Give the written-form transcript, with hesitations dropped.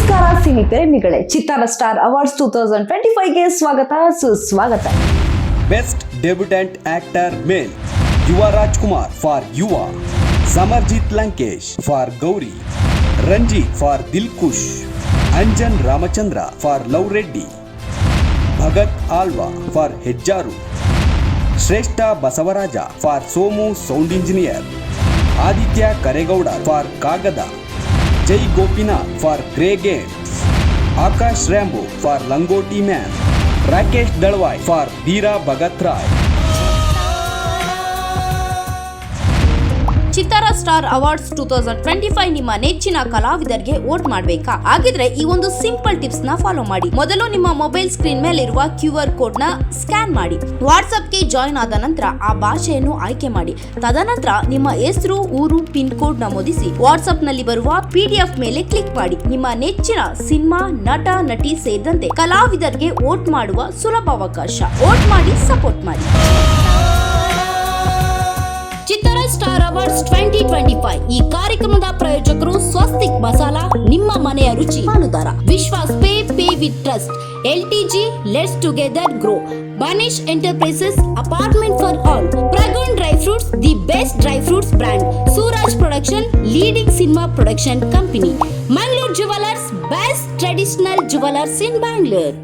ನಮಸ್ಕಾರ ಸಿನಿ ಪ್ರೇಮಿಗಳೇ, ಚಿತ್ತಾರ star awards 2025ಗೆ ಸ್ವಾಗತ ಸುಸ್ವಾಗತ. ಬೆಸ್ಟ್ ಡೆಬ್ಯೂಟೆಂಟ್ ಆಕ್ಟರ್ ಮೇಲ್ ಯುವ Rajkumar for Yuva, Samarjit Lankesh for Gowri, Ranjith for Dilkhush, Anjan Ramachandra for love Reddy, Bhagat Alva for Hejjaru, Shreshta Basavaraja for Somu sound engineer, Aditya Karegowda for Kagada, Jai Gopinath for grey games, Akash Rambo for Langoti man, Rakesh Dalavai for Veera Bhagat Roy. Chittara star awards 2025 ನಿಮ್ಮ ನೆಚ್ಚಿನ ಕಲಾವಿದರಿಗೆ vote ಮಾಡಬೇಕಾ? ಹಾಗಿದ್ರೆ ಈ ಒಂದು ಸಿಂಪಲ್ ಟಿಪ್ಸ್ ನ ಫಾಲೋ ಮಾಡಿ. ಮೊದಲು ನಿಮ್ಮ ಮೊಬೈಲ್ ಸ್ಕ್ರೀನ್ ಮೇಲೆ ಇರುವ QR ಕೋಡ್ ನ ಸ್ಕ್ಯಾನ್ ಮಾಡಿ. ವಾಟ್ಸ್ಆಪ್ಗೆ ಜಾಯಿನ್ ಆದ ನಂತರ ಆ ಭಾಷೆಯನ್ನು ಆಯ್ಕೆ ಮಾಡಿ. ತದನಂತರ ನಿಮ್ಮ ಹೆಸರು, ಊರು, ಪಿನ್ ಕೋಡ್ ನಮೂದಿಸಿ ವಾಟ್ಸ್ಆಪ್ ನಲ್ಲಿ ಬರುವ PDF ಮೇಲೆ ಕ್ಲಿಕ್ ಮಾಡಿ. ನಿಮ್ಮ ನೆಚ್ಚಿನ ಸಿನಿಮಾ, ನಟ, ನಟಿ ಸೇರಿದಂತೆ ಕಲಾವಿದರಿಗೆ ವೋಟ್ ಮಾಡುವ ಸುಲಭ ಅವಕಾಶ. ವೋಟ್ ಮಾಡಿ, ಸಪೋರ್ಟ್ ಮಾಡಿ. ಚಿತ್ತಾರ ಸ್ಟಾರ್ ಅವಾರ್ಡ್ಸ್ 2025 ಈ ಕಾರ್ಯಕ್ರಮದ ಪ್ರಾಯೋಜಕರು ಸ್ವಸ್ತಿಕ್ ಮಸಾಲಾ, ನಿಮ್ಮ ಮನೆಯ ರುಚಿ ಪಾಲುದಾರ, Vishwas pay with trust, LTG let's together grow, Banish enterprises apartment for all, Pragun dry fruits the best dry fruits brand, Suraj production leading cinema production company, Mangalore jewellers best traditional jewellers in Bangalore.